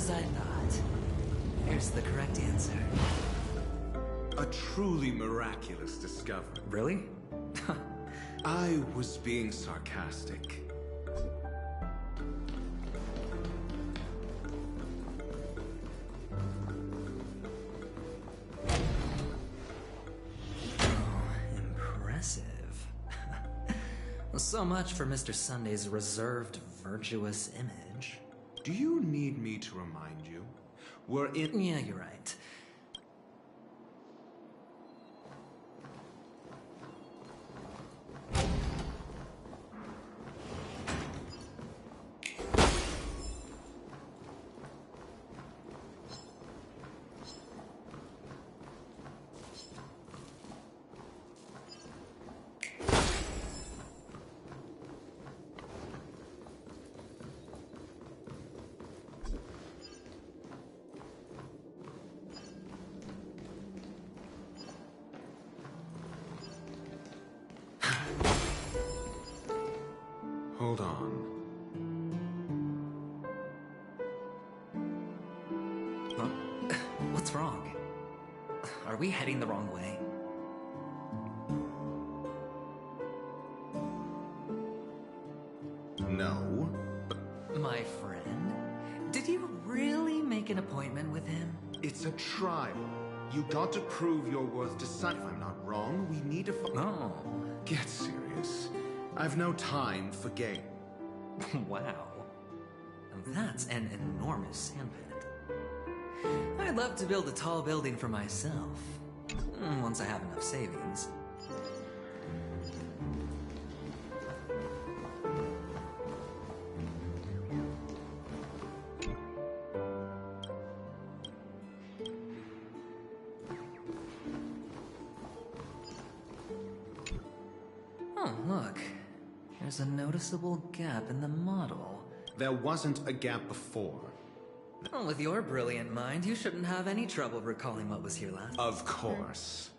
as I thought. Here's the correct answer. A truly miraculous discovery. Really? I was being sarcastic. Impressive. So much for Mr. Sunday's reserved, virtuous image. Do you need me to remind you? We're in... Yeah, you're right. Hold on. Huh? What's wrong? Are we heading the wrong way? No. My friend? Did you really make an appointment with him? It's a trial. You got to prove your worth to Sun. If I'm not wrong, we need to... Oh. Get serious. I've no time for game. Wow. That's an enormous sandpit. I'd love to build a tall building for myself. Once I have enough savings. Oh, look. There's a noticeable gap in the model. There wasn't a gap before. Well, with your brilliant mind, you shouldn't have any trouble recalling what was here last. Of course.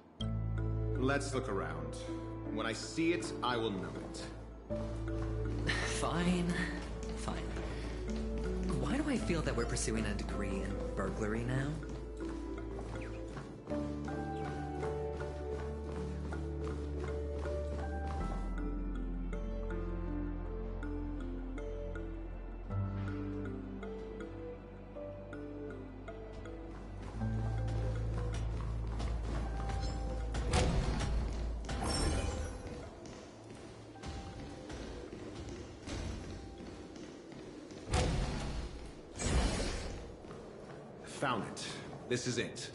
Let's look around. When I see it, I will know it. Fine. Fine. Why do I feel that we're pursuing a degree in burglary now? Found it. This is it.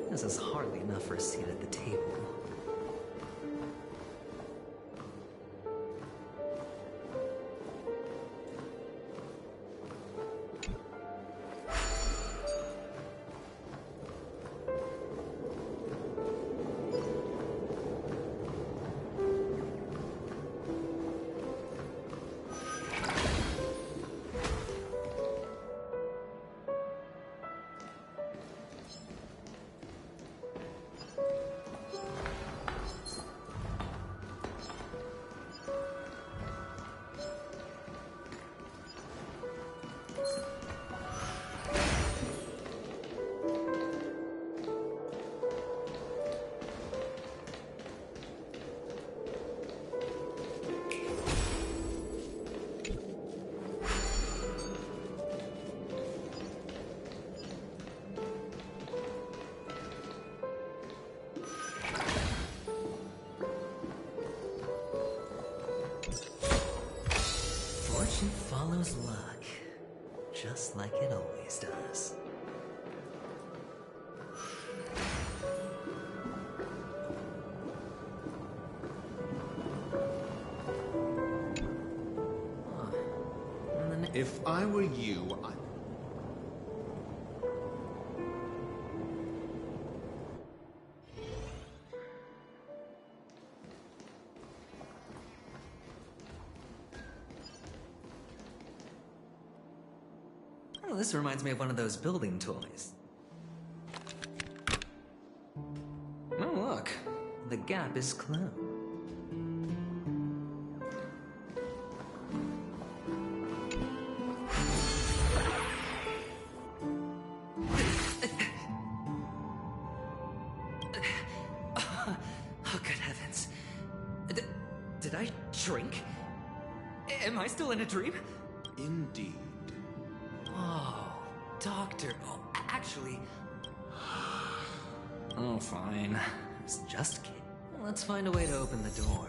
This is hardly enough for a seat at the table. follows luck, just like it always does. If I were you, Oh, this reminds me of one of those building toys. Oh, look. The gap is closed. Oh, good heavens. Did I shrink? Am I still in a dream? indeed. Oh, Doctor. Oh, actually. Oh, fine. I was just kidding. Let's find a way to open the door.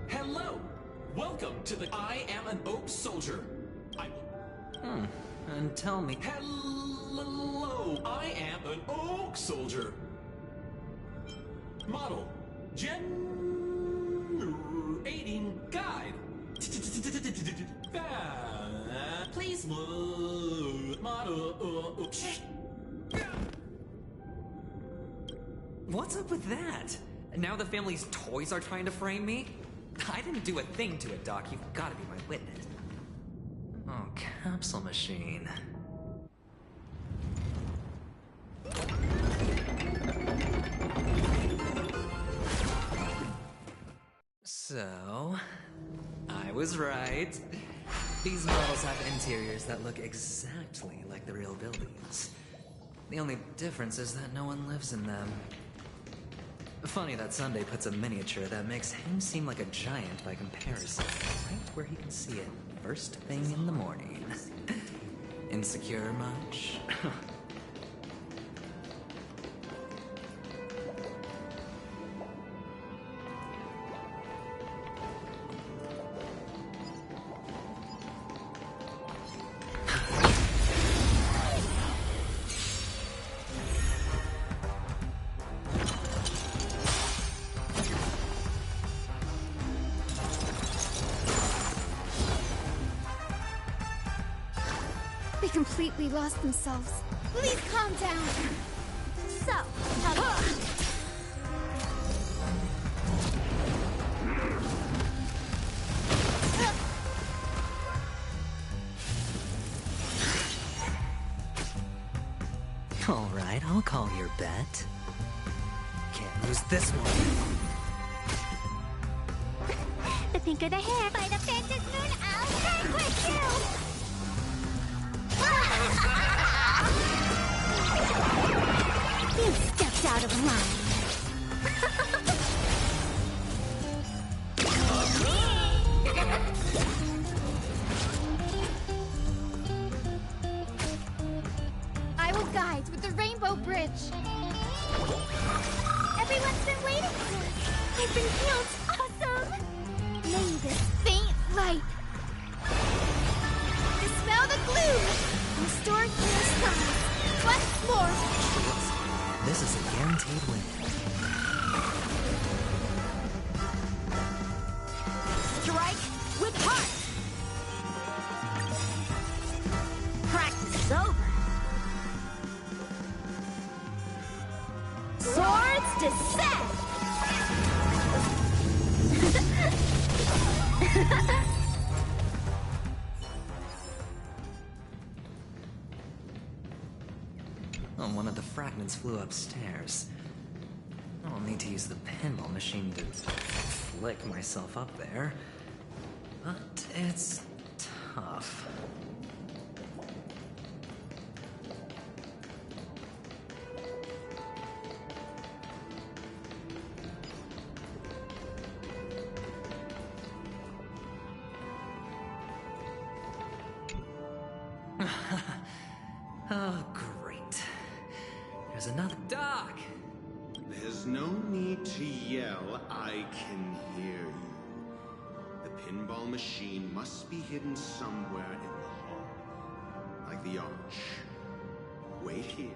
Hello! Welcome to the I Am an Oak Soldier. I will... And tell me... Hello! I am an Oak Soldier. Model. Generating guide. Please look. Model. What's up with that? Now the family's toys are trying to frame me? I didn't do a thing to it, Doc. You've got to be my witness. Oh, capsule machine. So, I was right. These models have interiors that look exactly like the real buildings. The only difference is that no one lives in them. Funny that Sunday puts a miniature that makes him seem like a giant by comparison, right where he can see it first thing in the morning. Insecure much? They completely lost themselves. Please calm down. So, All right, I'll call your bet. Can't lose this one. the pink of the hair by the Phantom Moon, I'll vanquish you! You stepped out of line. I will guide with the Rainbow Bridge. Everyone's been waiting for it. I've been healed. Awesome! May this faint light dispel the gloom. Restore clear skies. Once more. This is a guaranteed win. Strike with heart. Practice is over. Swords descend. Oh, one of the fragments flew upstairs. I'll need to use the pinball machine to flick myself up there. But it's tough. Oh, great. There's another Doc! There's no need to yell. I can hear you. The pinball machine must be hidden somewhere in the hall. Like the arch. Wait here.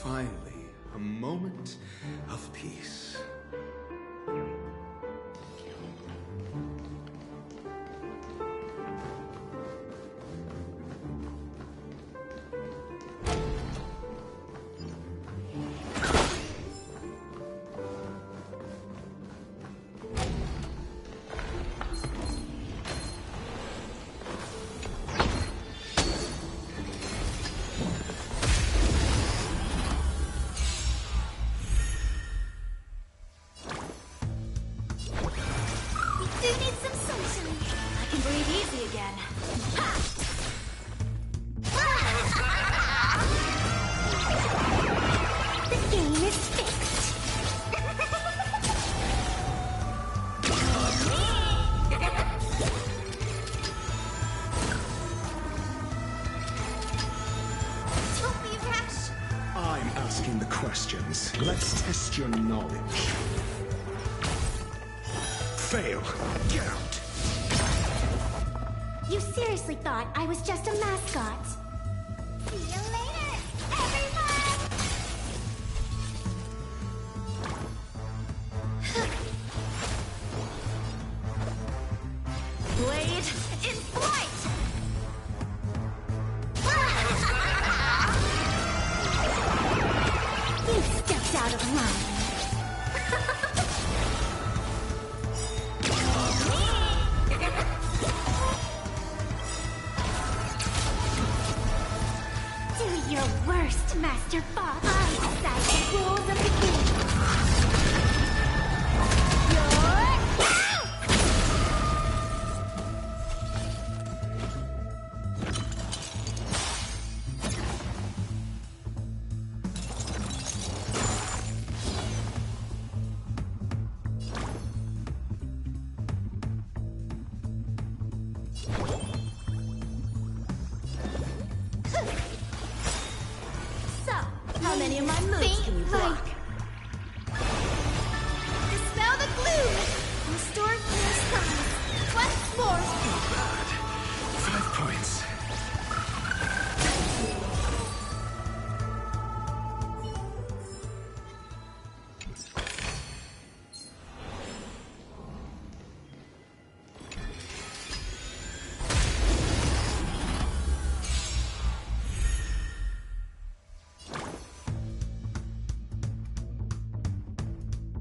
Finally, a moment of peace. Do need some sunshine. I can breathe easy again. Ha! The game is fixed. Don't be rash. I'm asking the questions. Let's test your knowledge. Fail. Get out. You seriously thought I was just a mascot? See you later, everyone! Blade in flight! You stepped out of line. Do your worst, Master Fox. I decide the rules of the game. You're out! So, how many of my moves can you block? Dispel the gloom! Restore clear skies. Once more! 5 points.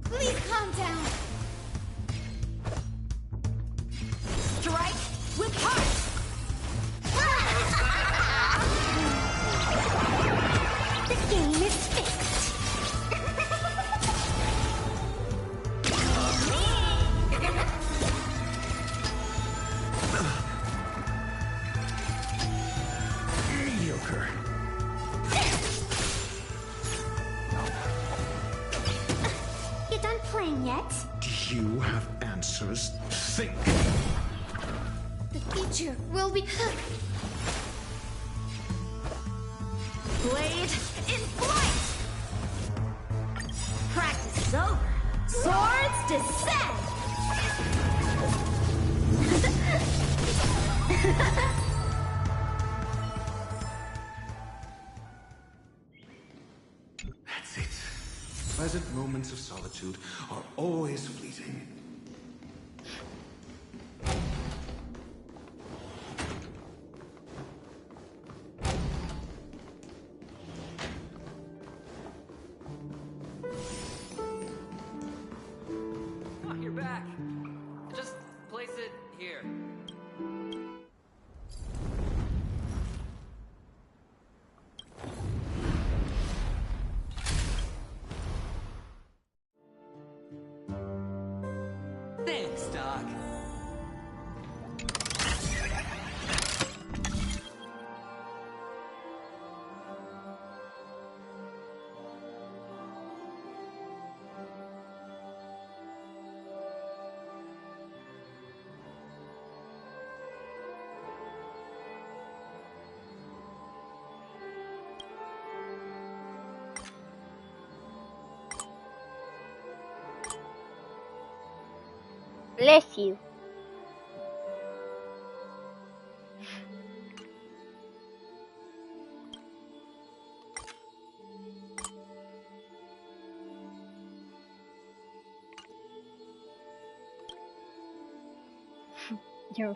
Please calm down. Strike with heart. The game is fixed. Mediocre. You done playing yet? Do you have answers? Think. The future will be. Blade in flight! Practice is over. Swords descend! That's it. Pleasant moments of solitude are always fleeting. Oh, you're back. Just place it here. Thanks, Doc. Bless you. You're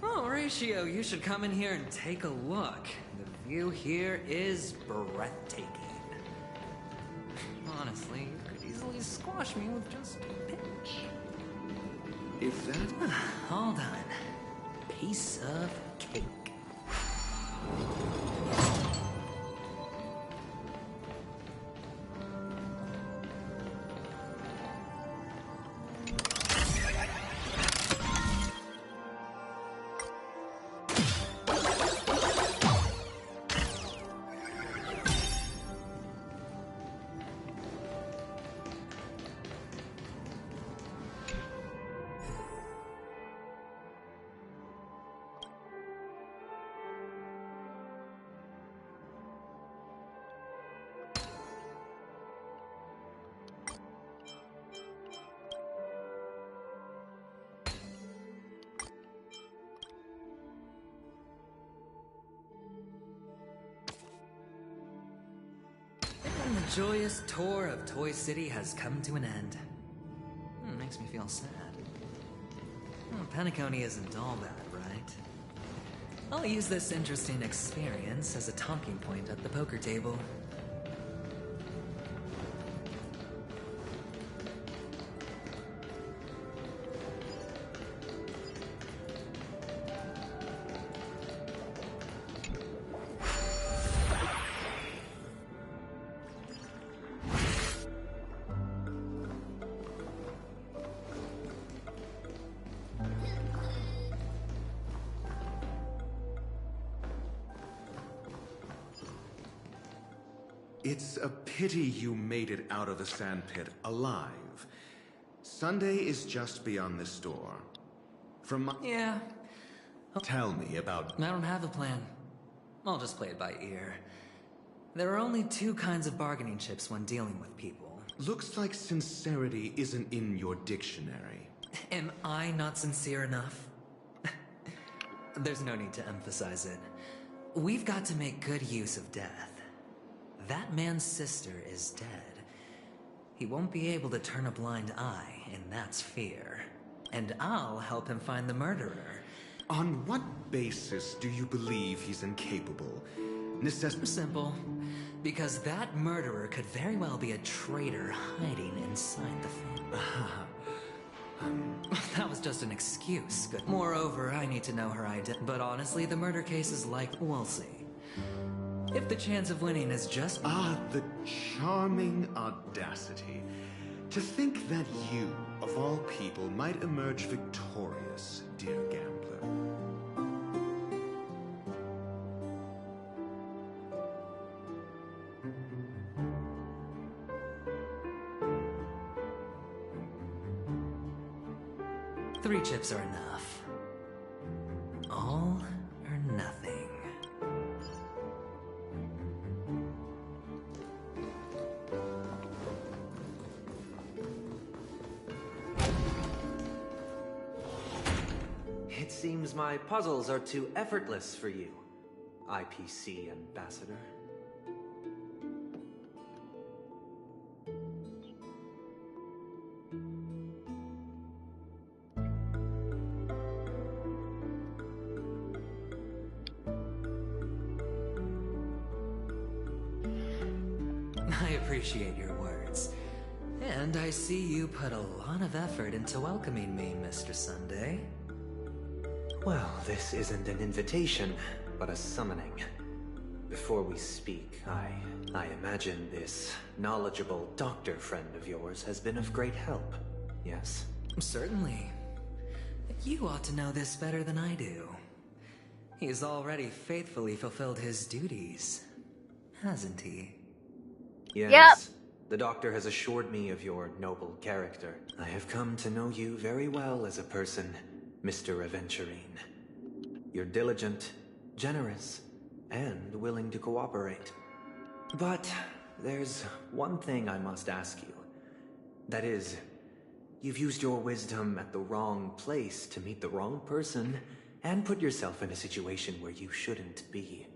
Horatio, you should come in here and take a look. The view here is breathtaking. Honestly, you could easily squash me with just a pinch. If that... All done. Piece of cake. And the joyous tour of Toy City has come to an end. Makes me feel sad. Well, Penacony isn't all bad, right? I'll use this interesting experience as a talking point at the poker table. It's a pity you made it out of the sandpit alive. Sunday is just beyond this door. From my... Yeah, Tell me about... I don't have a plan. I'll just play it by ear. There are only two kinds of bargaining chips when dealing with people. Looks like sincerity isn't in your dictionary. Am I not sincere enough? There's no need to emphasize it. We've got to make good use of death. That man's sister is dead. He won't be able to turn a blind eye, and that's fear. And I'll help him find the murderer. On what basis do you believe he's incapable? Simple. Because that murderer could very well be a traitor hiding inside the family. That was just an excuse. Good. Moreover, I need to know her identity. But honestly, the murder case is like... We'll see. If the chance of winning is just... Ah, the charming audacity. To think that you, of all people, might emerge victorious, dear gambler. Three chips are enough. All or nothing. It seems my puzzles are too effortless for you, IPC ambassador. I appreciate your words. And I see you put a lot of effort into welcoming me, Mr. Sunday. Well, this isn't an invitation, but a summoning. Before we speak, I imagine this knowledgeable doctor friend of yours has been of great help, yes? Certainly. You ought to know this better than I do. He's already faithfully fulfilled his duties, hasn't he? Yes. Yep. The doctor has assured me of your noble character. I have come to know you very well as a person, Mr. Aventurine. You're diligent, generous, and willing to cooperate. But there's one thing I must ask you. That is, you've used your wisdom at the wrong place to meet the wrong person and put yourself in a situation where you shouldn't be,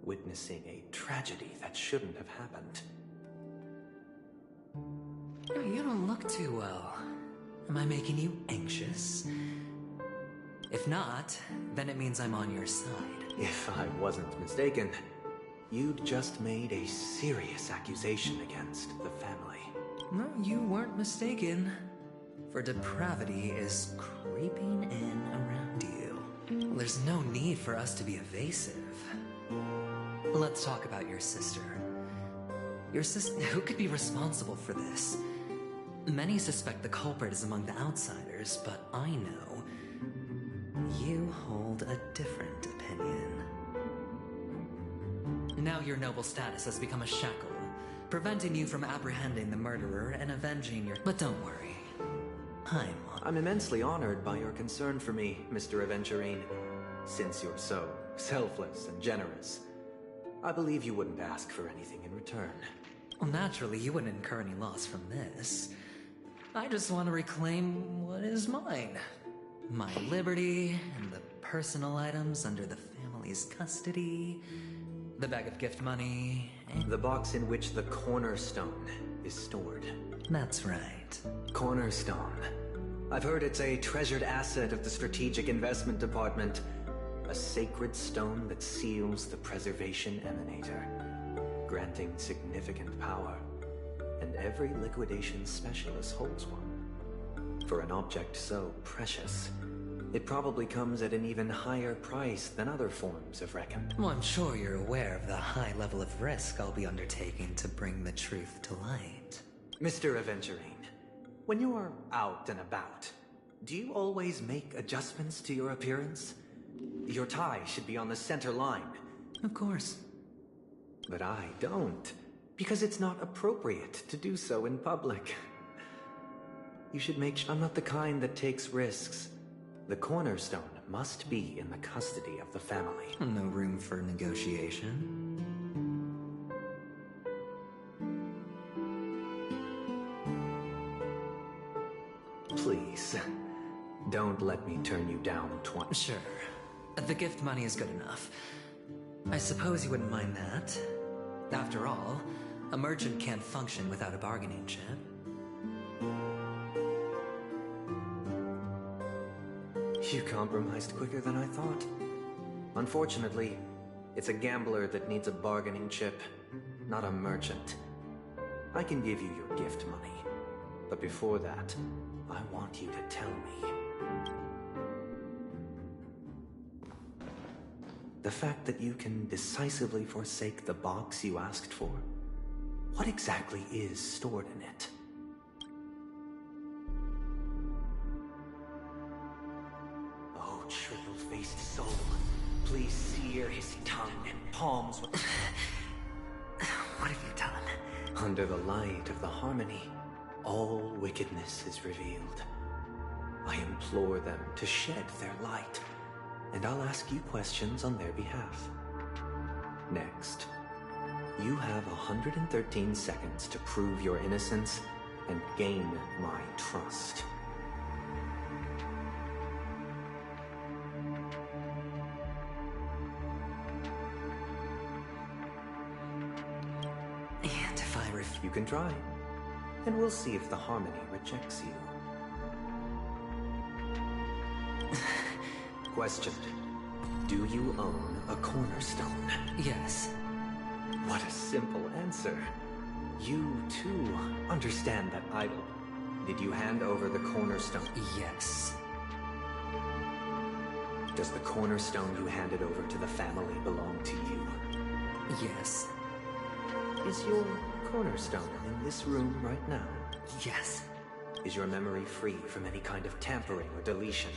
witnessing a tragedy that shouldn't have happened. You don't look too well. Am I making you anxious? If not, then it means I'm on your side. If I wasn't mistaken, you'd just made a serious accusation against the family. No, you weren't mistaken. For depravity is creeping in around you. There's no need for us to be evasive. Let's talk about your sister. Your sister, who could be responsible for this? Many suspect the culprit is among the outsiders, but I know you hold a different opinion. Now your noble status has become a shackle, preventing you from apprehending the murderer and avenging your... But don't worry. I'm immensely honored by your concern for me, Mr. Aventurine. Since you're so selfless and generous, I believe you wouldn't ask for anything in return. Well, naturally, you wouldn't incur any loss from this. I just want to reclaim what is mine. My liberty and the personal items under the family's custody, the bag of gift money, and... The box in which the cornerstone is stored. That's right. Cornerstone. I've heard it's a treasured asset of the Strategic Investment Department. A sacred stone that seals the Preservation Emanator, granting significant power. And every liquidation specialist holds one. For an object so precious, it probably comes at an even higher price than other forms of reckon. Well, I'm sure you're aware of the high level of risk I'll be undertaking to bring the truth to light. Mr. Aventurine, when you're out and about, do you always make adjustments to your appearance? Your tie should be on the center line. Of course. But I don't, because it's not appropriate to do so in public. You should make sure I'm not the kind that takes risks. The cornerstone must be in the custody of the family. No room for negotiation. Please, don't let me turn you down twice. Sure. The gift money is good enough. I suppose you wouldn't mind that. After all, a merchant can't function without a bargaining chip. You compromised quicker than I thought. Unfortunately, it's a gambler that needs a bargaining chip, not a merchant. I can give you your gift money, but before that, I want you to tell me. The fact that you can decisively forsake the box you asked for, what exactly is stored in it? palms with... What have you done? Under the light of the harmony, all wickedness is revealed. I implore them to shed their light, and I'll ask you questions on their behalf. Next, you have 113 seconds to prove your innocence and gain my trust. And if I You can try, and we'll see if the harmony rejects you. Question. Do you own a cornerstone? Yes. What a simple answer. You, too, understand that idol. Did you hand over the cornerstone? Yes. Does the cornerstone you handed over to the family belong to you? Yes. Is your cornerstone in this room right now? Yes. Is your memory free from any kind of tampering or deletion,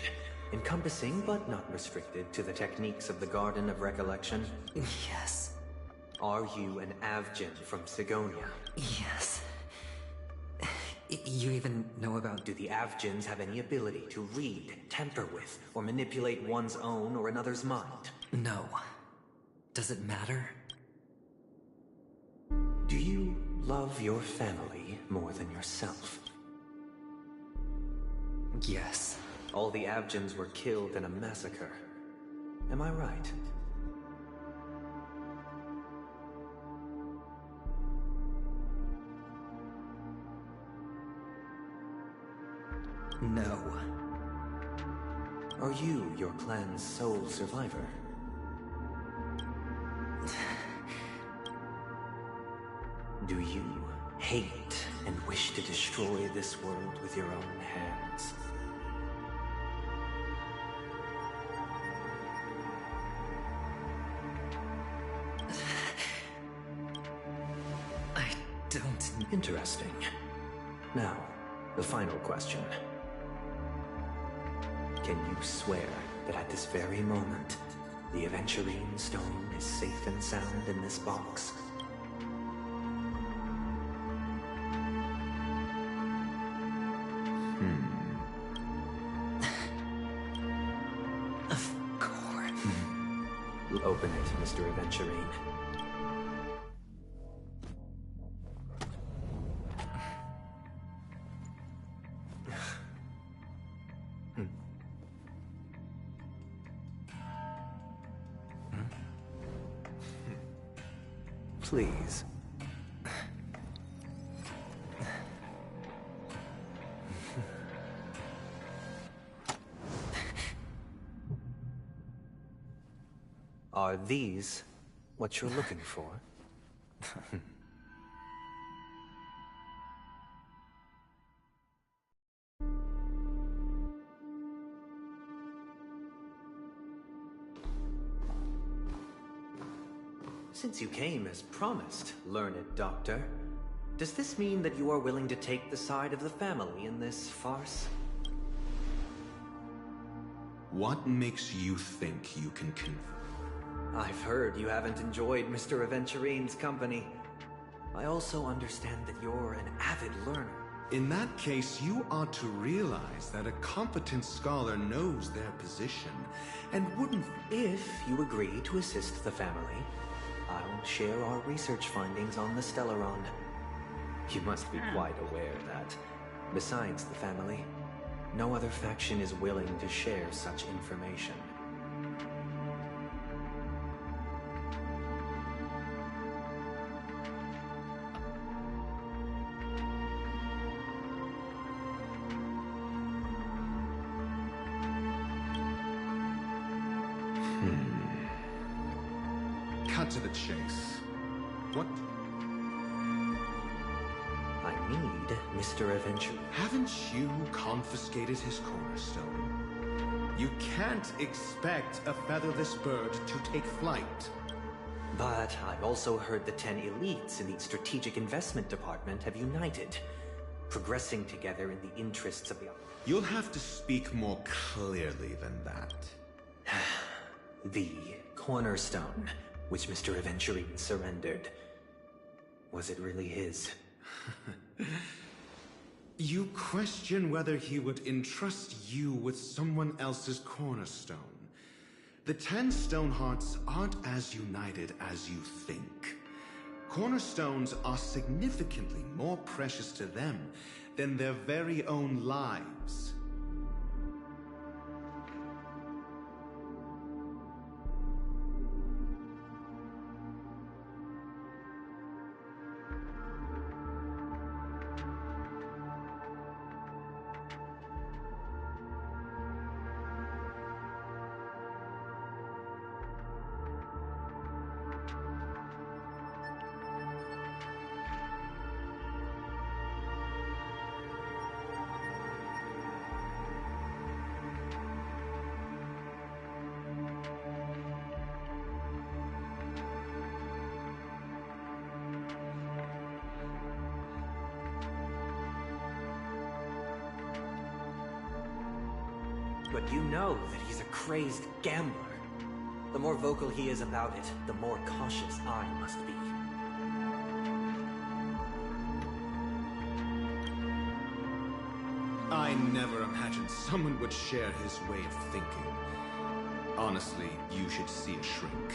encompassing but not restricted to the techniques of the Garden of Recollection? Yes. Are you an Avgin from Sigonia? Yes. You even know about... Do the Avgins have any ability to read, tamper with, or manipulate one's own or another's mind? No. Does it matter? Do you love your family more than yourself? Yes. All the Avgins were killed in a massacre. Am I right? No. Are you your clan's sole survivor? Do you hate and wish to destroy this world with your own hands? I don't... Interesting. Now, the final question. Can you swear that at this very moment, the Aventurine stone is safe and sound in this box? Of course. Open it, Mr. Aventurine. Please. Are these what you're looking for? Since you came as promised, learned doctor, does this mean that you are willing to take the side of the family in this farce? What makes you think you can I've heard you haven't enjoyed Mr. Aventurine's company. I also understand that you're an avid learner. In that case, you ought to realize that a competent scholar knows their position, and wouldn't... If you agree to assist the family, I'll share our research findings on the Stellaron. You must be quite aware that, besides the family, no other faction is willing to share such information. Cut to the chase. What? I need Mr. Aventurine. Haven't you confiscated his cornerstone? You can't expect a featherless bird to take flight. But I've also heard the 10 elites in the Strategic Investment Department have united, progressing together in the interests of the... You'll have to speak more clearly than that. The cornerstone. which Mr. Aventurine surrendered. Was it really his? You question whether he would entrust you with someone else's cornerstone. The 10 Stonehearts aren't as united as you think. Cornerstones are significantly more precious to them than their very own lives. But you know that he's a crazed gambler. The more vocal he is about it, the more cautious I must be. I never imagined someone would share his way of thinking. Honestly, you should see a shrink.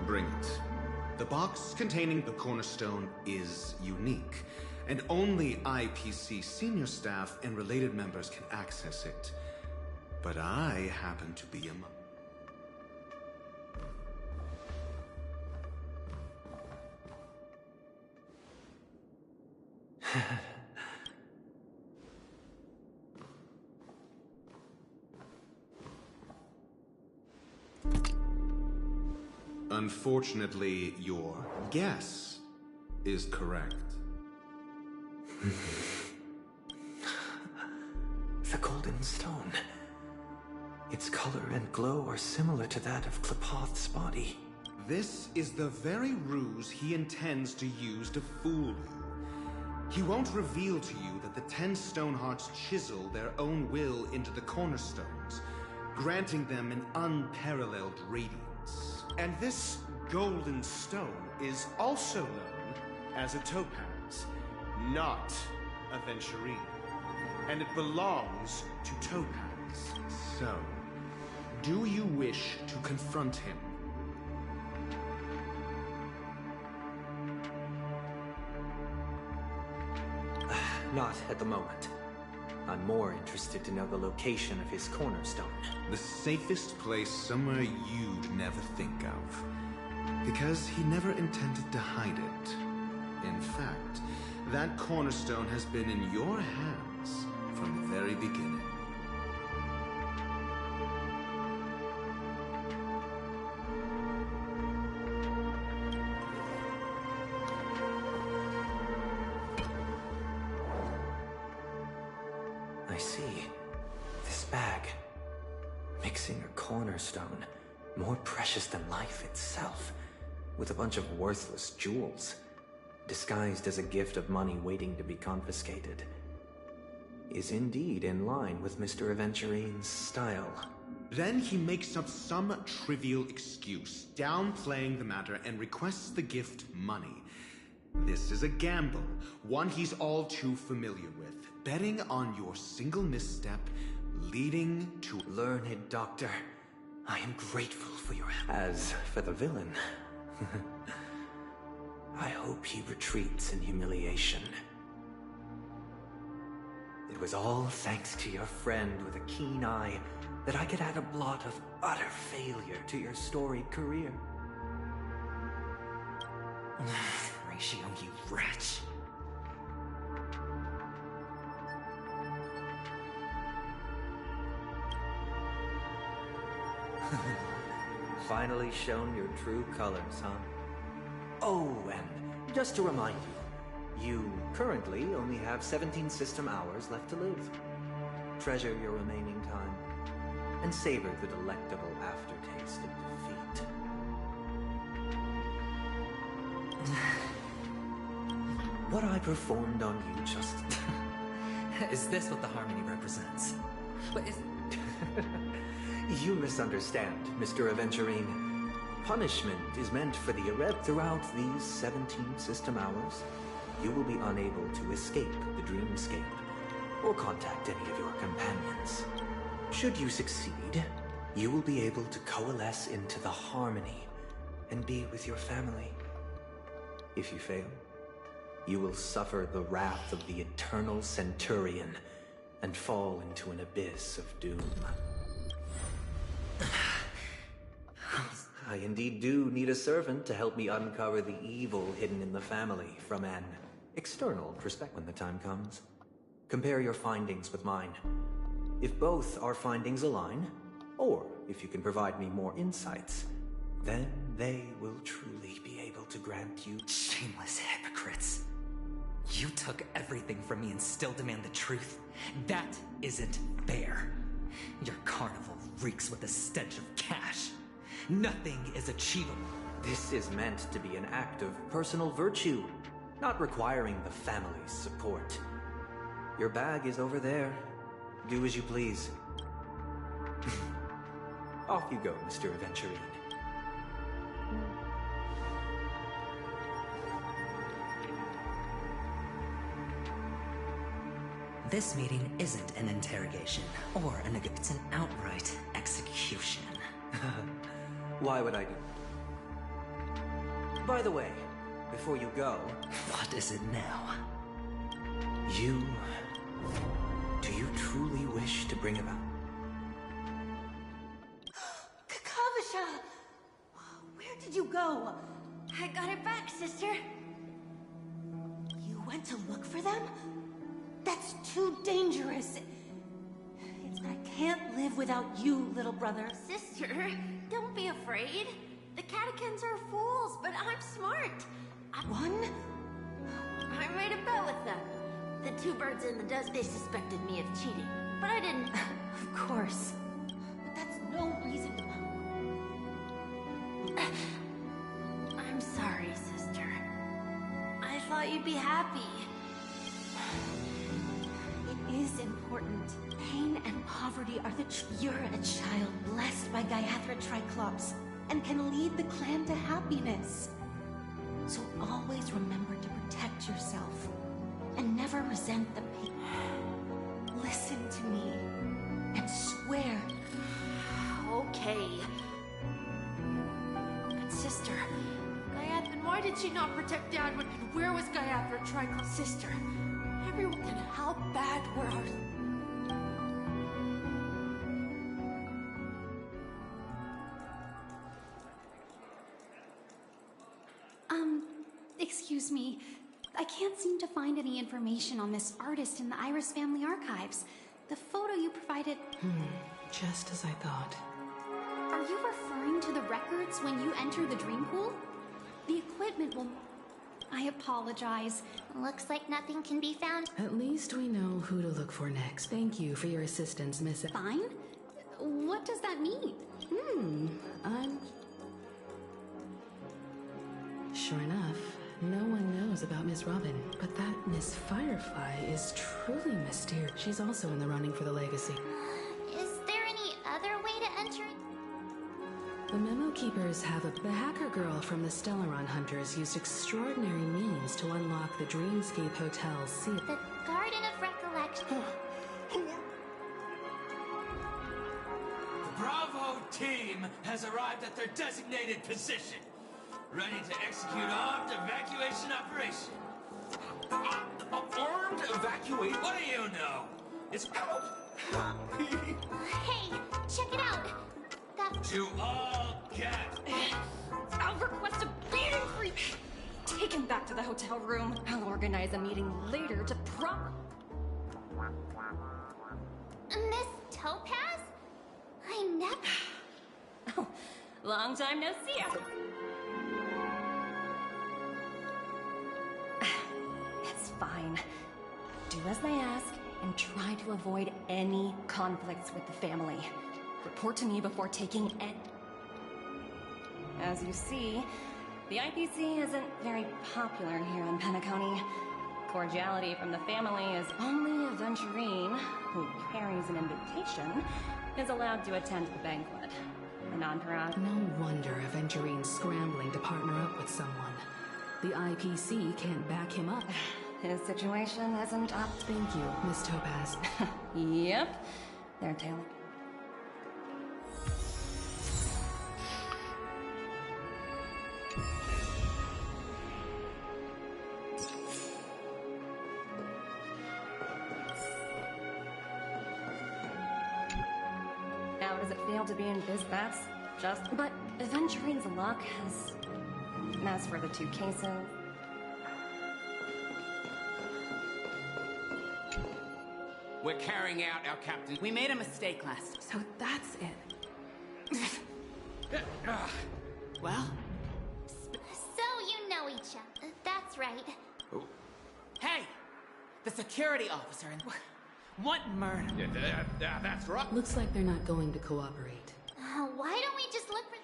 Bring it. The box containing the cornerstone is unique, and only IPC senior staff and related members can access it. But I happen to be among... Unfortunately, your guess is correct. The golden stone. Its color and glow are similar to that of Klepoth's body. This is the very ruse he intends to use to fool you. He won't reveal to you that the 10 Stonehearts chisel their own will into the cornerstones, granting them an unparalleled radiance. And this golden stone is also known as a topaz, not a venturine. And it belongs to Topaz. So, do you wish to confront him? Not at the moment. I'm more interested to know the location of his cornerstone. The safest place somewhere you'd never think of. Because he never intended to hide it. In fact, that cornerstone has been in your hands from the very beginning. I see. This bag. Mixing a cornerstone. More precious than life itself. With a bunch of worthless jewels. Disguised as a gift of money waiting to be confiscated. Is indeed in line with Mr. Aventurine's style. Then he makes up some trivial excuse, downplaying the matter, and requests the gift money. This is a gamble, one he's all too familiar with. Betting on your single misstep, leading to... Learned doctor, I am grateful for your help. As for the villain, I hope he retreats in humiliation. It was all thanks to your friend with a keen eye that I could add a blot of utter failure to your storied career. Ratio, you wretch. Finally shown your true colors, huh? Oh, and just to remind you, you currently only have 17 system hours left to live. Treasure your remaining time, and savor the delectable aftertaste of defeat. What I performed on you just... Is this what the harmony represents? But You misunderstand, Mr. Aventurine. Punishment is meant for the irrev. Throughout these 17 system hours, you will be unable to escape the dreamscape or contact any of your companions. Should you succeed, you will be able to coalesce into the harmony and be with your family. If you fail, you will suffer the wrath of the eternal Centurion and fall into an abyss of doom. I indeed do need a servant to help me uncover the evil hidden in the family from an external perspective when the time comes. Compare your findings with mine. If both our findings align, or if you can provide me more insights, then they will truly be able to grant you... Shameless hypocrites. You took everything from me and still demand the truth. That isn't fair. Your carnival reeks with the stench of cash. Nothing is achievable. This is meant to be an act of personal virtue, not requiring the family's support. Your bag is over there. Do as you please. Off you go, Mr. Aventurine. This meeting isn't an interrogation or it's an outright execution. Why would I do? By the way, before you go... What is it now? Do you truly wish to bring about... Kakavasha! Where did you go? I got it back, sister. You went to look for them? That's too dangerous. I can't live without you, little brother. Sister, don't be afraid. The catechins are fools, but I'm smart. One? I made a bet with them. The two birds in the dust, they suspected me of cheating, but I didn't. Of course. But that's no reason. I'm sorry, sister. I thought you'd be happy. It is important. Pain and poverty are the You're a child blessed by Gayatri Triclops and can lead the clan to happiness. So always remember to protect yourself and never resent the pain. Listen to me and swear. Okay. But sister, Gayatri, why did she not protect Dad when... Where was Gayatri Triclops? Sister, everyone... And how bad were our... Excuse me. I can't seem to find any information on this artist in the Iris family archives. The photo you provided... Just as I thought. Are you referring to the records when you enter the dream pool? The equipment will... I apologize. Looks like nothing can be found. At least we know who to look for next. Thank you for your assistance, Miss... Fine? What does that mean? I'm... Sure enough, no one knows about Miss Robin, but that Miss Firefly is truly mysterious. She's also in the running for the legacy. Is there any other way to enter? The memo keepers have The hacker girl from the Stellaron Hunters used extraordinary means to unlock the Dreamscape Hotel's seal. The Garden of Recollection. The Bravo team has arrived at their designated position, ready to execute armed evacuation operation. Armed evacuation? What do you know? It's Hey, check it out. That... To all get. I'll request a beating for you. Take him back to the hotel room. I'll organize a meeting later to Miss Topaz? I never... Oh, long time no see. It's fine. Do as they ask and try to avoid any conflicts with the family. Report to me before taking As you see, the IPC isn't very popular here in Penacony. cordiality from the family is only Aventurine, who carries an invitation, is allowed to attend the banquet. An entourage. No wonder Aventurine's scrambling to partner up with someone. The IPC can't back him up. His situation isn't up. Thank you, Miss Topaz. Yep, they're tailing. How does it feel to be in biz bats? But Aventurine's luck has... As for the two cases... We're carrying out our captain. We made a mistake last. So that's it. Well? So you know each other. That's right. Hey! The security officer and... What murder? Yeah, that's right. Looks like they're not going to cooperate. Why don't we just look for...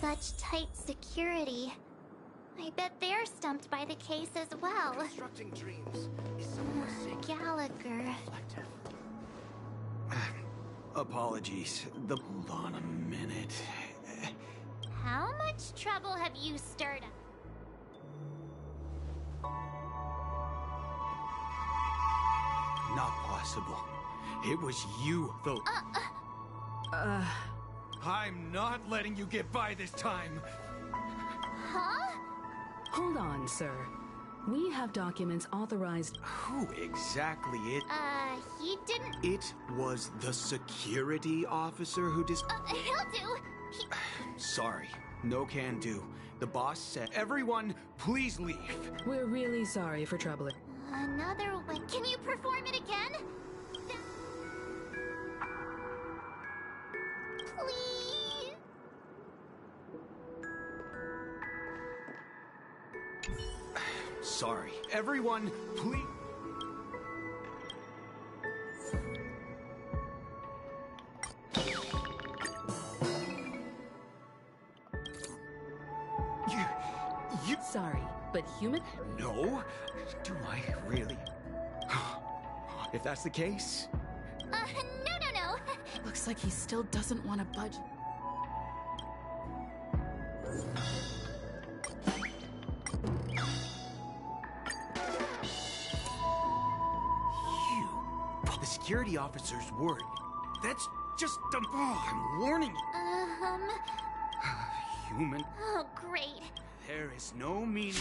Such tight security. I bet they're stumped by the case as well. Constructing dreams is Gallagher. Apologies. Hold on a minute. How much trouble have you stirred up? Not possible. It was you, though. I'm not letting you get by this time. Huh? Hold on, sir. We have documents authorized... Who exactly it? He didn't... It was the security officer who he'll do. Sorry. No can do. The boss said, everyone, please leave. We're really sorry for troubling... Another one. Can you perform it again? Please? Sorry. Everyone, please... You... Sorry, but human? No? Do I really? If that's the case... No. Looks like he still doesn't want to budge. The security officer's word. That's just... I'm warning you. Human. Oh, great. There is no meaning...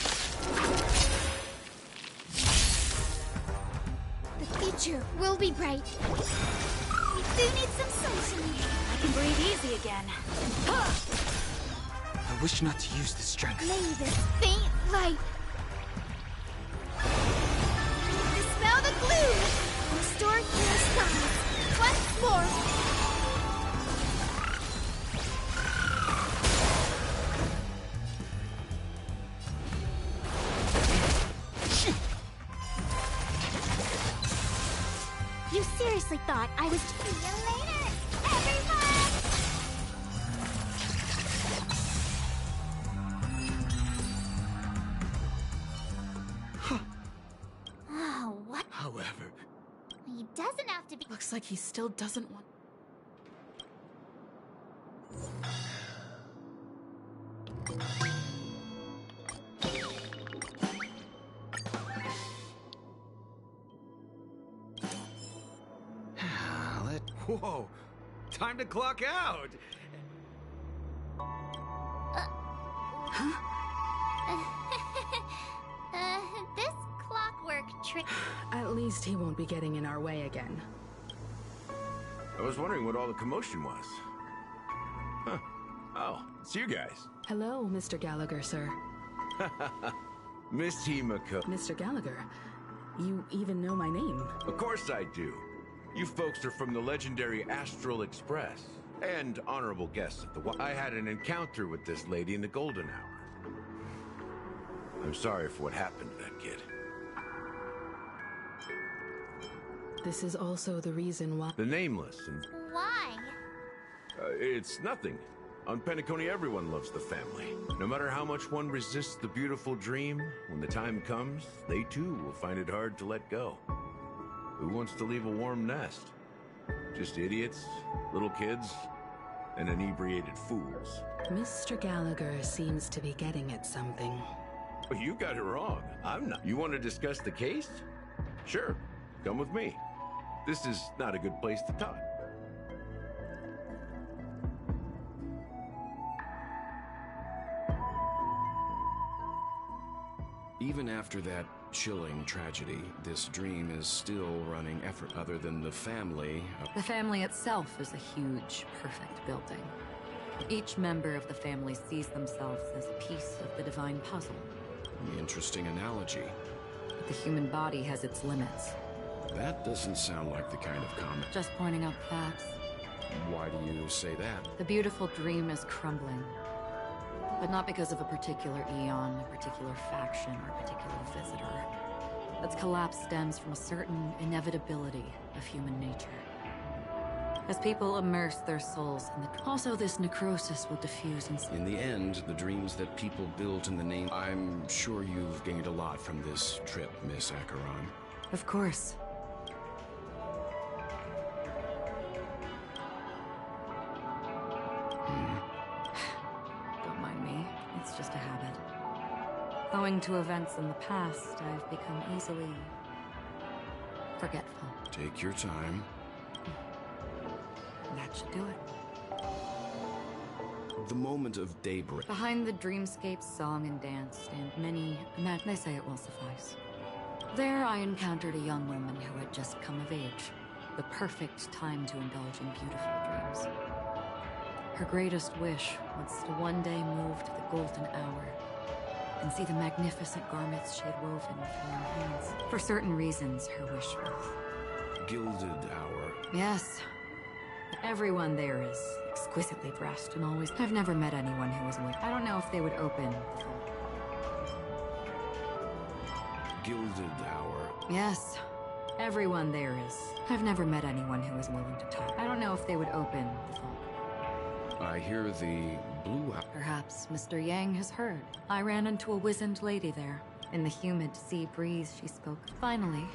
The future will be bright. We do need some sunshine. I can breathe easy again. I wish not to use this strength. May this faint light dispel the gloom. Restore clear skies once more. You seriously thought I was... See you later, everyone! Oh, what? However... He doesn't have to be... Looks like he still doesn't want... Whoa! Time to clock out! This clockwork trick... At least he won't be getting in our way again. I was wondering what all the commotion was. Huh. Oh, it's you guys. Hello, Mr. Gallagher, sir. Miss Himiko. Mr. Gallagher, you even know my name. Of course I do. You folks are from the legendary Astral Express and honorable guests of the... I had an encounter with this lady in the golden hour. I'm sorry for what happened to that kid. This is also the reason why... The Nameless, and Why? it's nothing. On Penacony, everyone loves the family. No matter how much one resists the beautiful dream, when the time comes, they too will find it hard to let go. Who wants to leave a warm nest? Just idiots, little kids, and inebriated fools. Mr. Gallagher seems to be getting at something. Well, you got it wrong. I'm not. You want to discuss the case? Sure, come with me. This is not a good place to talk. Even after that chilling tragedy, this dream is still running effort other than the family. The family itself is a huge, perfect building. Each member of the family sees themselves as a piece of the divine puzzle. Interesting analogy. But the human body has its limits. That doesn't sound like the kind of comment. Just pointing out facts. Why do you say that? The beautiful dream is crumbling. But not because of a particular eon, a particular faction, or a particular visitor. Its collapse stems from a certain inevitability of human nature. As people immerse their souls in the... Also, this necrosis will diffuse in the end, the dreams that people built in the name... I'm sure you've gained a lot from this trip, Miss Acheron. Of course. Don't mind me. It's just a habit. Owing to events in the past, I've become easily... forgetful. Take your time. That should do it. The moment of daybreak. Behind the dreamscape's song and dance stand many, and they say it will suffice. There I encountered a young woman who had just come of age. The perfect time to indulge in beautiful dreams. Her greatest wish was to one day move to the golden hour and see the magnificent garments she had woven with her own hands. For certain reasons, her wish was... Gilded hour. Yes. Everyone there is exquisitely dressed and always... I've never met anyone who was willing. I don't know if they would open the vault. Gilded hour. Yes. Everyone there is. I've never met anyone who is willing to talk. I don't know if they would open the vault. I hear the blue hour. Perhaps Mr. Yang has heard. I ran into a wizened lady there. In the humid sea breeze, she spoke. Finally,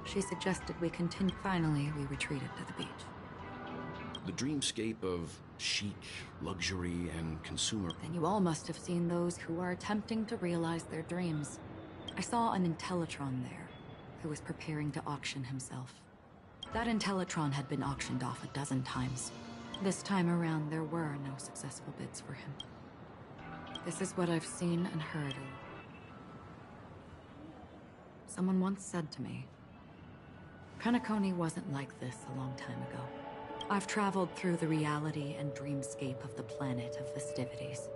she suggested we continue. Finally, we retreated to the beach. The dreamscape of chic, luxury, and consumer. Then you all must have seen those who are attempting to realize their dreams. I saw an Intellitron there, who was preparing to auction himself. That Intellitron had been auctioned off a dozen times. This time around, there were no successful bids for him. This is what I've seen and heard. Someone once said to me, Penacony wasn't like this a long time ago. I've traveled through the reality and dreamscape of the planet of festivities.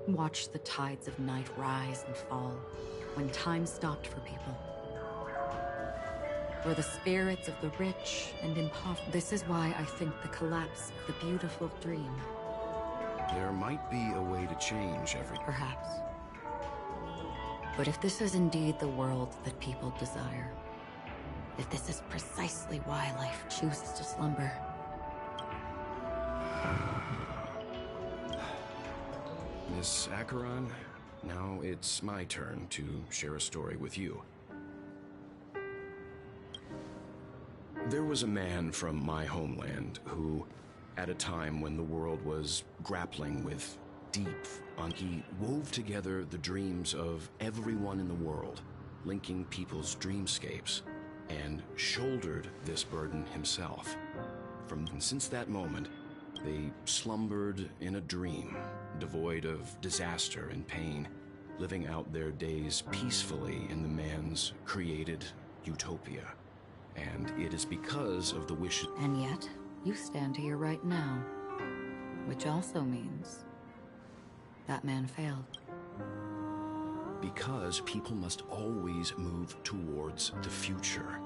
Watched the tides of night rise and fall when time stopped for people. Were the spirits of the rich and impoverished. This is why I think the collapse of the beautiful dream. There might be a way to change everything. Perhaps. But if this is indeed the world that people desire, if this is precisely why life chooses to slumber, Miss Acheron, now it's my turn to share a story with you. There was a man from my homeland who, at a time when the world was grappling with he wove together the dreams of everyone in the world, linking people's dreamscapes, and shouldered this burden himself. Since that moment, they slumbered in a dream, devoid of disaster and pain, living out their days peacefully in the man's created utopia. And it is because of the wishes... And yet, you stand here right now. Which also means... that man failed. Because people must always move towards the future.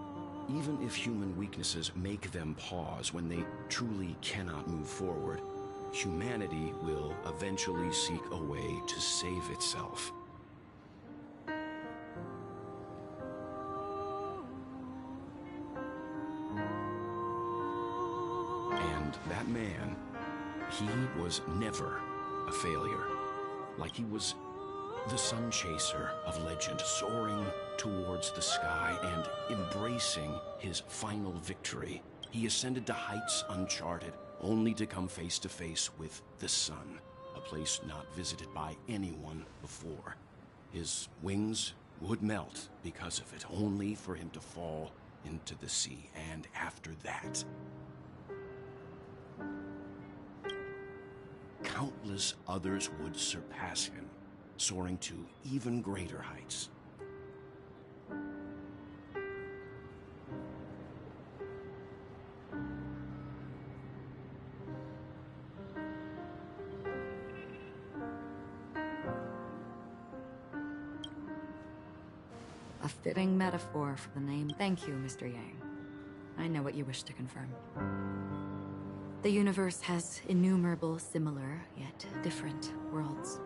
Even if human weaknesses make them pause when they truly cannot move forward, humanity will eventually seek a way to save itself. that man, he was never a failure. Like he was the sun chaser of legend, soaring towards the sky and embracing his final victory. He ascended to heights uncharted, only to come face to face with the sun, a place not visited by anyone before. His wings would melt because of it, only for him to fall into the sea. And after that, countless others would surpass him, soaring to even greater heights. A fitting metaphor for the name. Thank you, Mr. Yang. I know what you wish to confirm. The universe has innumerable similar, yet different worlds.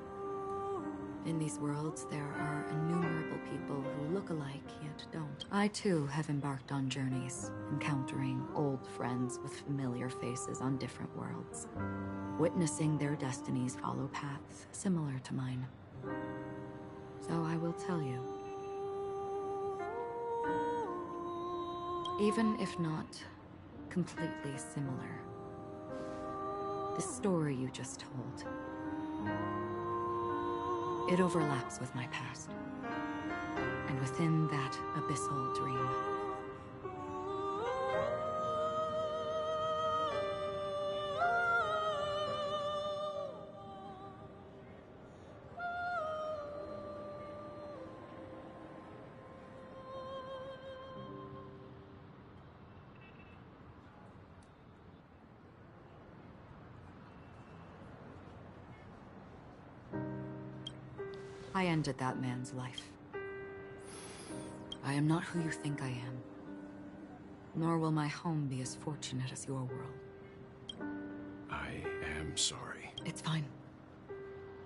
In these worlds, there are innumerable people who look alike, yet don't. I, too, have embarked on journeys, encountering old friends with familiar faces on different worlds, witnessing their destinies follow paths similar to mine. So I will tell you. Even if not completely similar, the story you just told, it overlaps with my past, and within that abyssal dream, I ended that man's life. I am not who you think I am, nor will my home be as fortunate as your world. I am sorry. It's fine.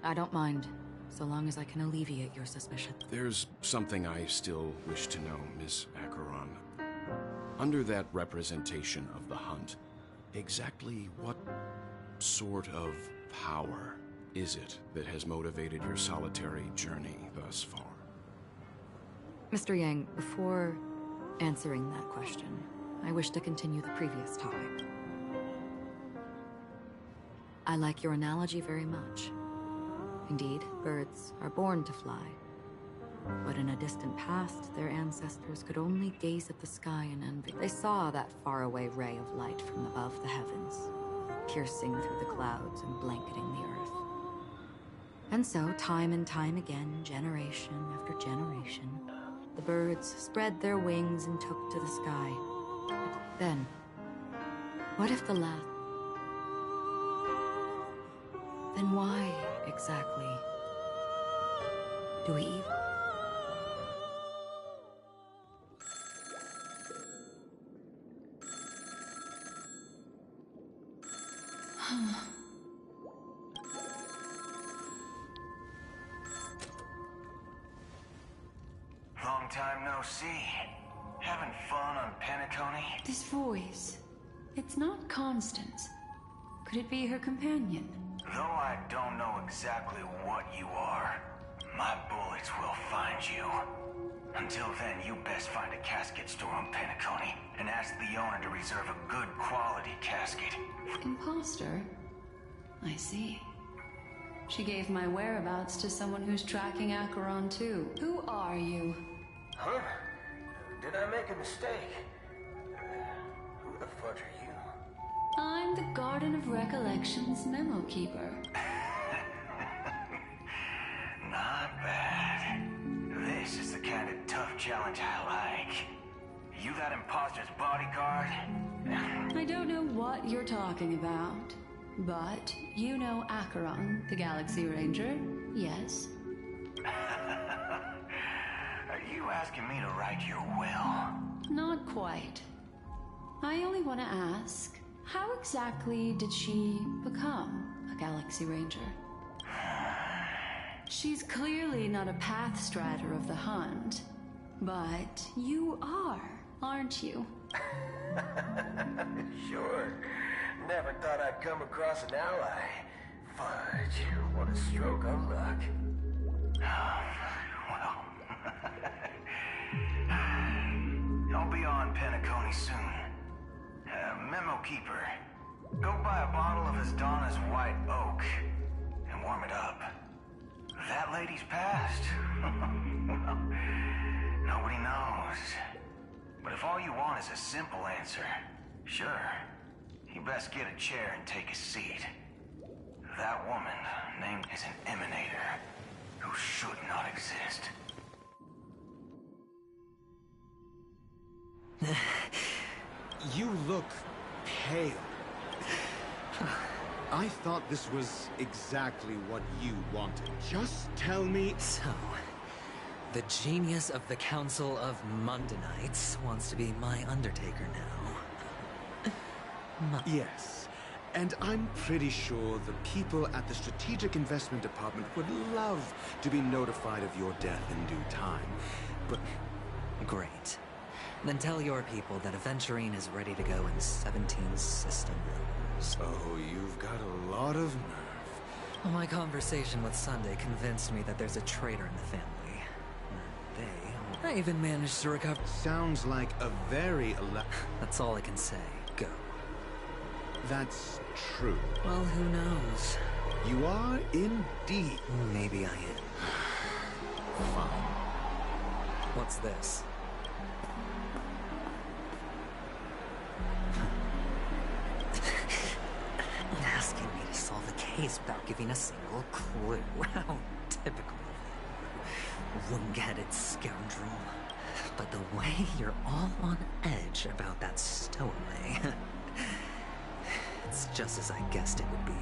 I don't mind, so long as I can alleviate your suspicion. There's something I still wish to know, Miss Acheron. Under that representation of the hunt, exactly what sort of power is it that has motivated your solitary journey thus far? Mr. Yang, before answering that question, I wish to continue the previous topic. I like your analogy very much. Indeed, birds are born to fly. But in a distant past, their ancestors could only gaze at the sky in envy. They saw that faraway ray of light from above the heavens, piercing through the clouds and blanketing the earth. And so, time and time again, generation after generation, the birds spread their wings and took to the sky. But then, what if the last... Then why, exactly, do we even... Long time no see. Having fun on Penacony? This voice, it's not Constance. Could it be her companion? Though I don't know exactly what you are, my bullets will find you. Until then, you best find a casket store on Penacony and ask the owner to reserve a good quality casket. Imposter? I see. She gave my whereabouts to someone who's tracking Acheron too. Who are you? Huh? Did I make a mistake? Who the fudge are you? I'm the Garden of Recollection's memo keeper. Not bad. This is the kind of tough challenge I like. You that imposter's bodyguard? I don't know what you're talking about, but you know Acheron, the Galaxy Ranger, yes? Are you asking me to write your will? Not quite. I only want to ask, how exactly did she become a Galaxy Ranger? She's clearly not a pathstrider of the hunt, but you are, aren't you? Sure. Never thought I'd come across an ally. Fudge, what a stroke of luck. Well, I'll be on Penacony soon. Memo Keeper, go buy a bottle of Donna's White Oak and warm it up. That lady's passed. Well, nobody knows. But if all you want is a simple answer, sure, you best get a chair and take a seat. That woman named is an emanator who should not exist. You look pale. I thought this was exactly what you wanted. Just tell me... So, the genius of the Council of Mundanites wants to be my Undertaker now. Yes, and I'm pretty sure the people at the Strategic Investment Department would love to be notified of your death in due time, but... Great. Then tell your people that Aventurine is ready to go in 17 system hours. Oh, you've got a lot of nerve. Well, my conversation with Sunday convinced me that there's a traitor in the family. I even managed to recover... Sounds like a very... That's all I can say. Go. That's true. Well, who knows? You are indeed. Maybe I am. Fine. What's this? Asking me to solve a case without giving a single clue. How typical of you. Wound-headed scoundrel. But the way you're all on edge about that stowaway... it's just as I guessed it would be.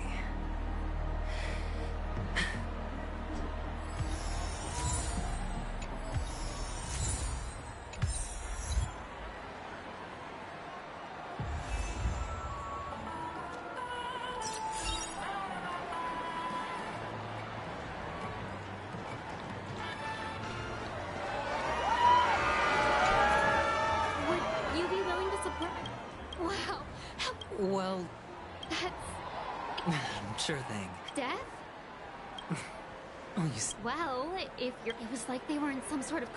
Well... That's... sure thing. Death? Oh, you... Well, if you're... It was like they were in some sort of...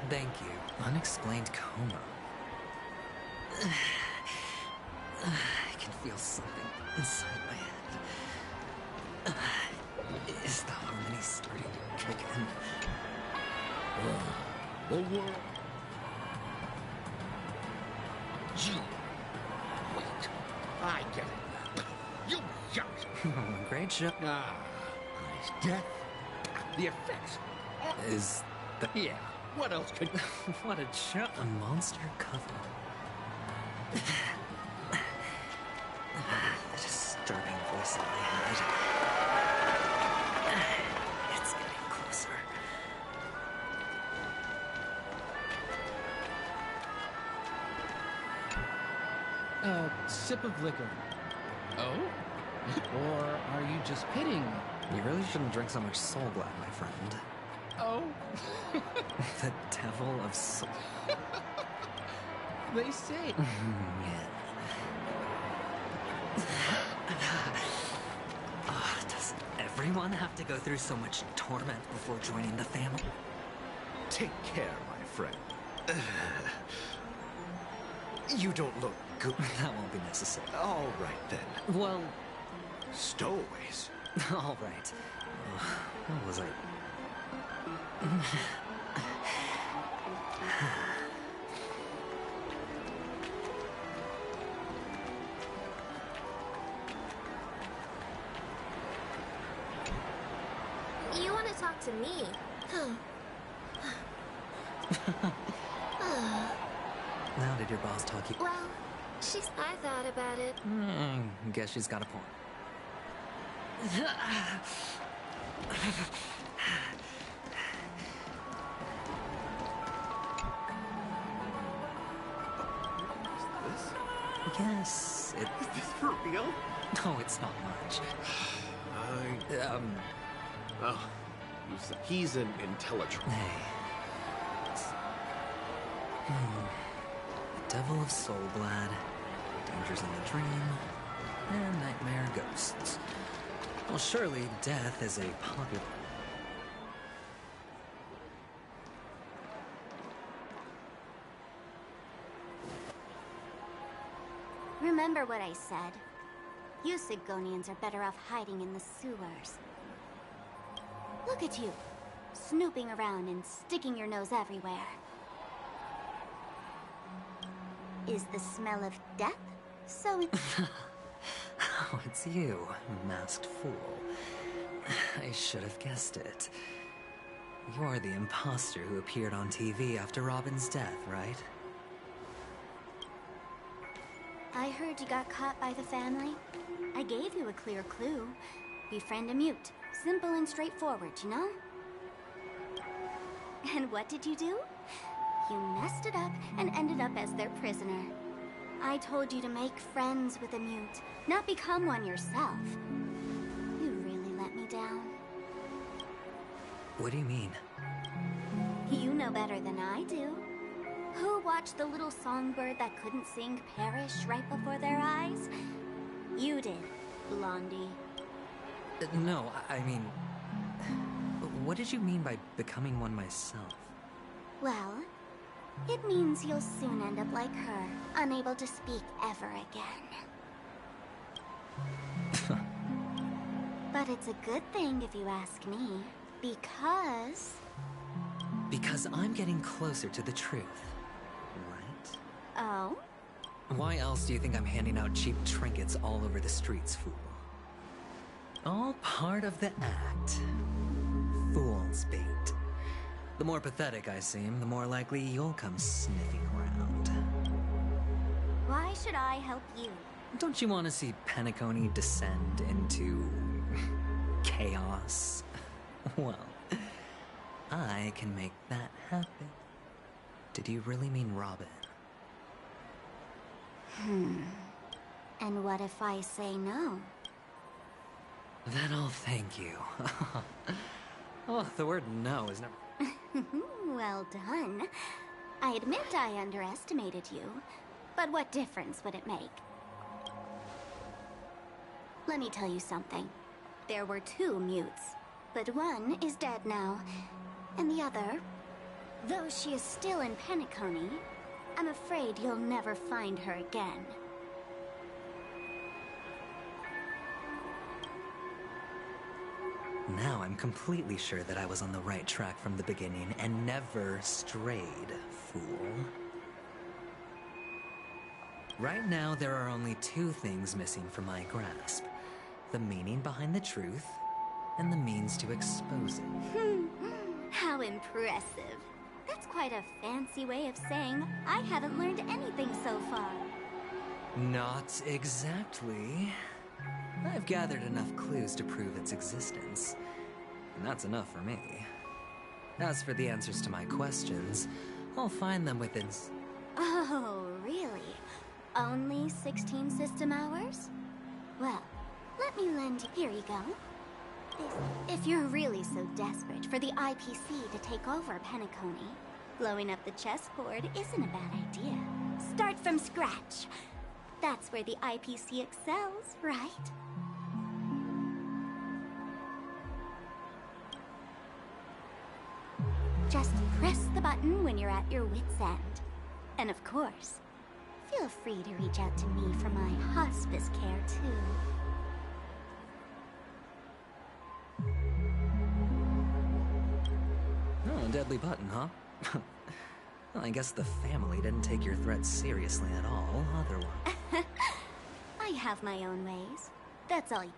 Thank you. Unexplained coma. I can feel something inside my head. Is the harmony starting to kick in? The world... You... Wait. I get it. You just... Great show. Eyes death. The effects. Is that... Yeah. What else could... What a show. A monster cover. The disturbing voice in my head. It's getting closer. Sip of liquor. Oh? Or are you just pitying me? You really shouldn't drink so much soul blood, my friend. Oh? The devil of soul. They say. Does everyone have to go through so much torment before joining the family? Take care, my friend. You don't look good. That won't be necessary. All right, then. Well... Stowaways. All right. What was I... You want to talk to me? Now did your boss talk you? Well, I thought about it. Guess she's got a point. Yes, it... Is this for real? No, it's not much. Oh, he's an Intellatron. Hey. The Devil of Soulblad. Dangers in the Dream. and nightmare ghosts. Well, surely death is a popular... Remember what I said. You Sigonians are better off hiding in the sewers. Look at you, snooping around and sticking your nose everywhere. Is the smell of death so... Oh, it's you, masked fool. I should have guessed it. You're the imposter who appeared on TV after Robin's death, right? I heard you got caught by the family. I gave you a clear clue. Befriend a mute. Simple and straightforward, you know? And what did you do? You messed it up and ended up as their prisoner. I told you to make friends with a mute, not become one yourself. You really let me down. What do you mean? You know better than I do. Who watched the little songbird that couldn't sing perish right before their eyes? You did, Blondie. No, I mean... What did you mean by becoming one myself? Well, it means you'll soon end up like her, unable to speak ever again. But it's a good thing if you ask me, because... Because I'm getting closer to the truth, right? Oh? Why else do you think I'm handing out cheap trinkets all over the streets, fool? All part of the act. Fool's bait. The more pathetic I seem, the more likely you'll come sniffing around. Why should I help you? Don't you want to see Penacony descend into... chaos? Well, I can make that happen. Did you really mean Robin? And what if I say no? Then I'll thank you. Oh, the word no is never... Well done. I admit I underestimated you, but what difference would it make? Let me tell you something. There were 2 mutes, but one is dead now, and the other, though she is still in Penacony, I'm afraid you'll never find her again. Now I'm completely sure that I was on the right track from the beginning and never strayed, fool. Right now, there are only 2 things missing from my grasp. The meaning behind the truth, and the means to expose it. How impressive. That's quite a fancy way of saying I haven't learned anything so far. Not exactly. I've gathered enough clues to prove its existence, and that's enough for me. As for the answers to my questions, I'll find them within... Oh, really? Only 16 system hours? Well, let me lend you... Here you go. If you're really so desperate for the IPC to take over Penacony, blowing up the chessboard isn't a bad idea. Start from scratch. That's where the IPC excels, right? Just press the button when you're at your wit's end. And of course, feel free to reach out to me for my hospice care, too. Oh, a deadly button, huh? Well, I guess the family didn't take your threats seriously at all, otherwise. I have my own ways. That's all you...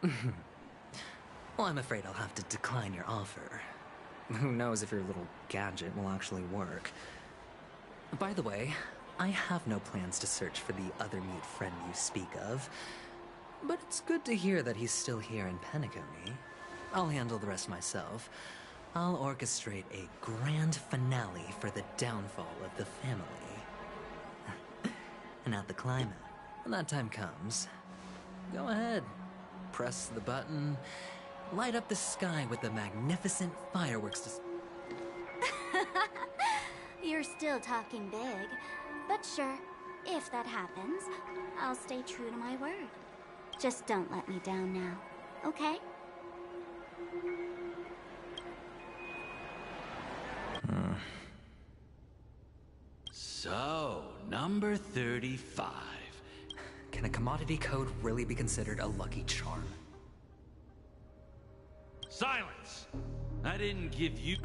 Well, I'm afraid I'll have to decline your offer. Who knows if your little gadget will actually work. By the way, I have no plans to search for the other mute friend you speak of. But it's good to hear that he's still here in Penacony. I'll handle the rest myself. I'll orchestrate a grand finale for the downfall of the family. And at the climax, when that time comes, go ahead. Press the button, light up the sky with the magnificent fireworks You're still talking big. But sure, if that happens, I'll stay true to my word. Just don't let me down now, okay? So, number 35. Can a commodity code really be considered a lucky charm? Silence! I didn't give you...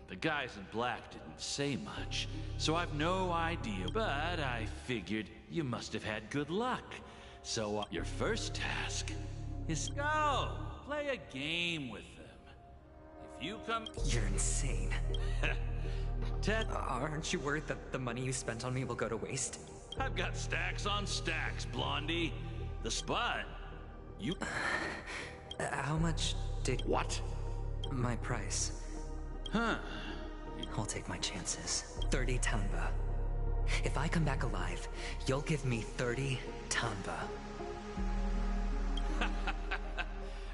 The guys in black didn't say much, so I've no idea. But I figured you must have had good luck. So your first task is go play a game with them. If you come... You're insane. Ted, aren't you worried that the money you spent on me will go to waste? I've got stacks on stacks, Blondie. The spud. You... How much did... What? My price. Huh. I'll take my chances. 30 Tamba. If I come back alive, you'll give me 30 Tamba.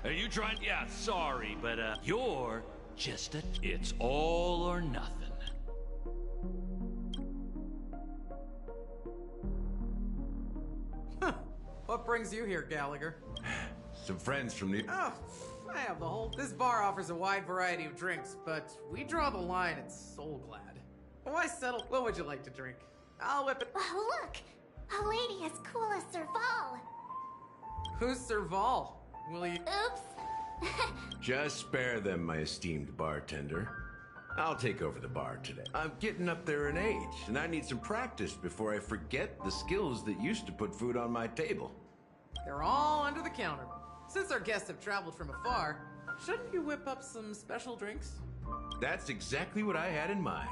Are you trying... Yeah, sorry, but you're just a... It's all or nothing. What brings you here, Gallagher? Some friends from the... Oh, I have the whole... This bar offers a wide variety of drinks, but we draw the line at Soulglad. Why settle? What would you like to drink? I'll whip it. Oh, look! A lady as cool as Serval. Who's Serval? Will you... Oops. Just spare them, my esteemed bartender. I'll take over the bar today. I'm getting up there in age, and I need some practice before I forget the skills that used to put food on my table. They're all under the counter. Since our guests have traveled from afar, shouldn't you whip up some special drinks? That's exactly what I had in mind.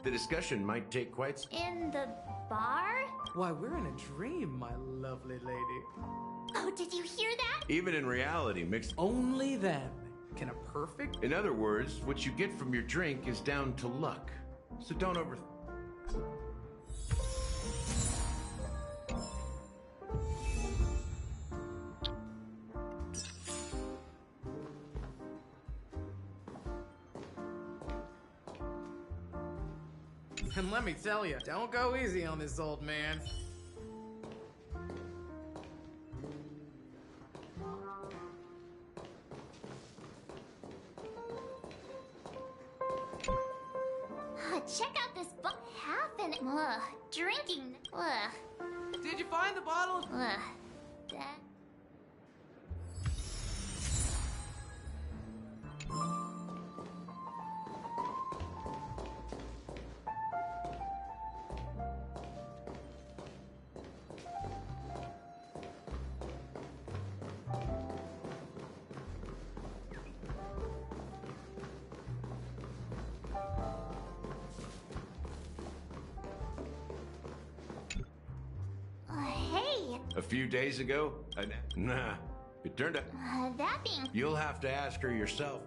The discussion might take quite... In the bar? Why, we're in a dream, my lovely lady. Oh, did you hear that? Even in reality, mixed... Only then can a perfect... In other words, what you get from your drink is down to luck. So don't over... And let me tell you, don't go easy on this old man. Check out this half an... Ugh, drinking... Ugh. Did you find the bottle? Ugh. That... A few days ago? Nah. It turned out... that being... You'll have to ask her yourself.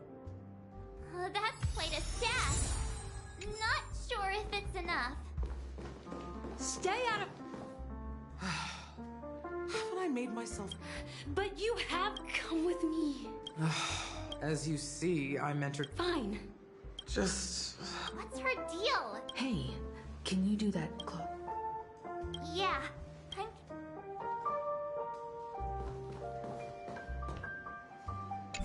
That's quite a stash. Not sure if it's enough. Stay out of... Haven't I made myself... But you have come with me. As you see, I'm entered... Fine. Just... What's her deal? Hey, can you do that, Chloe? Yeah.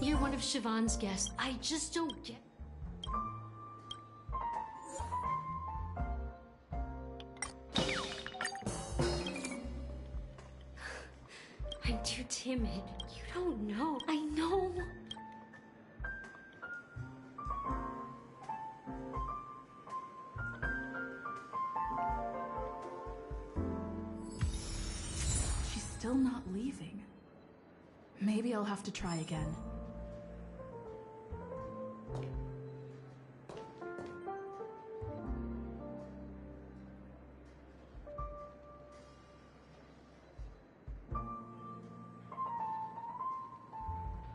You're one of Siobhan's guests. I just don't get... I'm too timid. You don't know. I know. She's still not leaving. Maybe I'll have to try again.